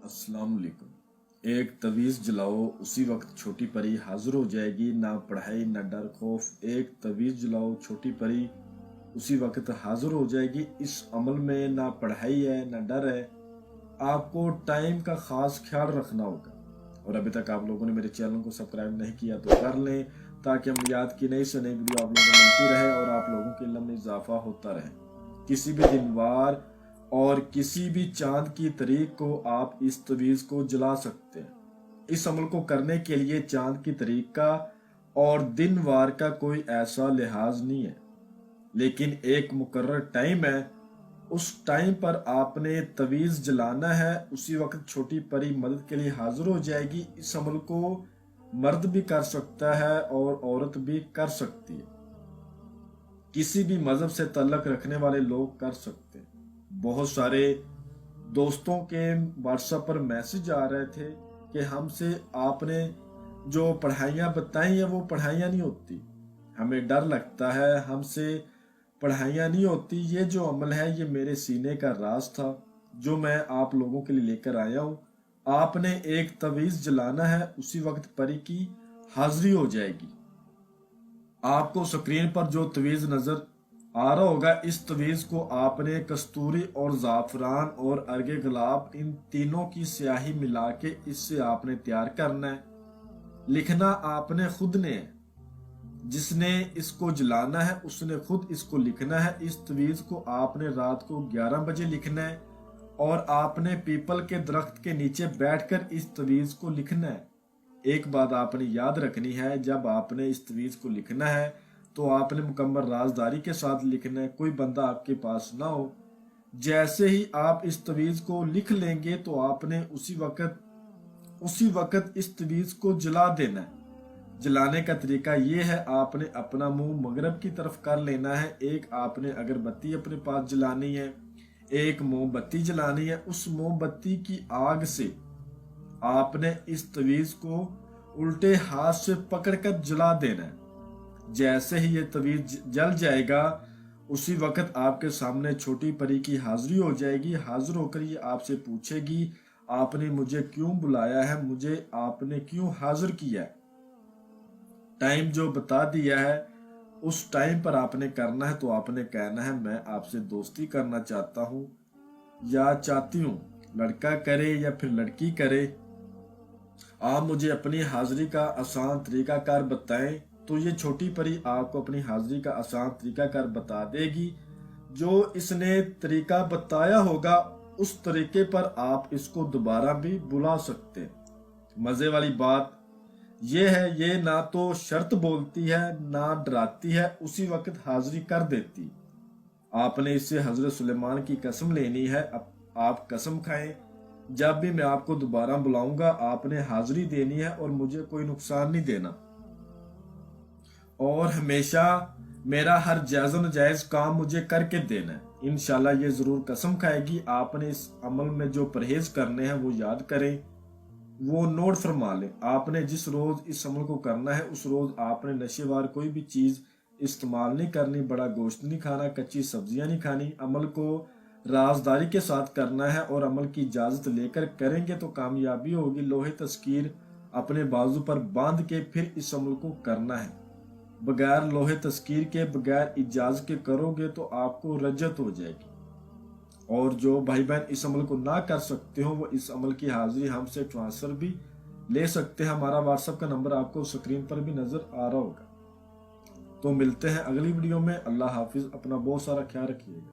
अस्सलाम वालेकुम। एक तवीज़ जलाओ, उसी वक्त छोटी परी हाजिर हो जाएगी। ना पढ़ाई ना डर खौफ। एक तवीज़ जलाओ, छोटी परी उसी वक्त हाजिर हो जाएगी। इस अमल में ना पढ़ाई है ना डर है। आपको टाइम का खास ख्याल रखना होगा। और अभी तक आप लोगों ने मेरे चैनल को सब्सक्राइब नहीं किया तो कर लें, ताकि हम याद की नई से नई वीडियो आप लोगों को मिलती रहे और आप लोगों के इल्म में इजाफा होता रहे। किसी भी दिन वार और किसी भी चांद की तारीख को आप इस तवीज़ को जला सकते हैं। इस अमल को करने के लिए चांद की तारीख का और दिन वार का कोई ऐसा लिहाज नहीं है, लेकिन एक मुकर्रर टाइम है। उस टाइम पर आपने तवीज़ जलाना है। उसी वक्त छोटी परी मदद के लिए हाजिर हो जाएगी। इस अमल को मर्द भी कर सकता है और औरत भी कर सकती है। किसी भी मजहब से तल्लक रखने वाले लोग कर सकते हैं। बहुत सारे दोस्तों के व्हाट्सएप पर मैसेज आ रहे थे कि हमसे आपने जो पढ़ाइयाँ बताई हैं वो पढ़ाइयाँ नहीं होती, हमें डर लगता है, हमसे पढ़ाइयाँ नहीं होती। ये जो अमल है ये मेरे सीने का राज था जो मैं आप लोगों के लिए लेकर आया हूँ। आपने एक तवीज़ जलाना है, उसी वक्त परी की हाजिरी हो जाएगी। आपको स्क्रीन पर जो तवीज़ नजर आ रहा होगा, इस तवीज़ को आपने कस्तूरी और ज़ाफ़रान और अर्गे गुलाब इन तीनों की स्याही मिला के इससे आपने तैयार करना है। लिखना आपने खुद ने है। जिसने इसको जलाना है उसने खुद इसको लिखना है। इस तवीज़ को आपने रात को 11 बजे लिखना है और आपने पीपल के दरख्त के नीचे बैठकर इस तवीज़ को लिखना है। एक बात आपने याद रखनी है, जब आपने इस तवीज़ को लिखना है तो आपने मुकम्मल राजदारी के साथ लिखना है, कोई बंदा आपके पास ना हो। जैसे ही आप इस तवीज़ को लिख लेंगे तो आपने उसी वक्त इस तवीज़ को जला देना है। जलाने का तरीका ये है, आपने अपना मुंह मगरब की तरफ कर लेना है। एक आपने अगरबत्ती अपने पास जलानी है, एक मोमबत्ती जलानी है। उस मोमबत्ती की आग से आपने इस तवीज़ को उल्टे हाथ से पकड़कर जला देना है। जैसे ही ये तवीज़ जल जाएगा उसी वक्त आपके सामने छोटी परी की हाजिरी हो जाएगी। हाजिर होकर ये आपसे पूछेगी, आपने मुझे क्यों बुलाया है, मुझे आपने क्यों हाजिर किया है। टाइम जो बता दिया है उस टाइम पर आपने करना है। तो आपने कहना है, मैं आपसे दोस्ती करना चाहता हूँ या चाहती हूँ। लड़का करे या फिर लड़की करे, आप मुझे अपनी हाजिरी का आसान तरीकाकार बताएं। तो ये छोटी परी आपको अपनी हाजिरी का आसान तरीकाकार बता देगी। जो इसने तरीका बताया होगा उस तरीके पर आप इसको दोबारा भी बुला सकते हैं। मजे वाली बात ये है, ये ना तो शर्त बोलती है ना डराती है, उसी वक्त हाजिरी कर देती। आपने इससे हजरत सुलेमान की कसम लेनी है। आप कसम खाएं, जब भी मैं आपको दोबारा बुलाऊंगा आपने हाजिरी देनी है और मुझे कोई नुकसान नहीं देना, और हमेशा मेरा हर जायज़ नाजायज काम मुझे करके देना है। इंशाल्लाह ये जरूर कसम खाएगी। आपने इस अमल में जो परहेज करने हैं वो याद करें, वो नोट फरमा लें। आपने जिस रोज इस अमल को करना है उस रोज आपने नशेवार कोई भी चीज इस्तेमाल नहीं करनी, बड़ा गोश्त नहीं खाना, कच्ची सब्जियां नहीं खानी। अमल को राजदारी के साथ करना है और अमल की इजाजत लेकर करेंगे तो कामयाबी होगी। लोहे तस्कीर अपने बाजू पर बांध के फिर इस अमल को करना है। बगैर लोहे तस्कीर के, बगैर इजाजत के करोगे तो आपको रजत हो जाएगी। और जो भाई बहन इस अमल को ना कर सकते हो वो इस अमल की हाजिरी हमसे ट्रांसफर भी ले सकते हैं। हमारा व्हाट्सएप का नंबर आपको स्क्रीन पर भी नजर आ रहा होगा। तो मिलते हैं अगली वीडियो में। अल्लाह हाफिज, अपना बहुत सारा ख्याल रखिएगा।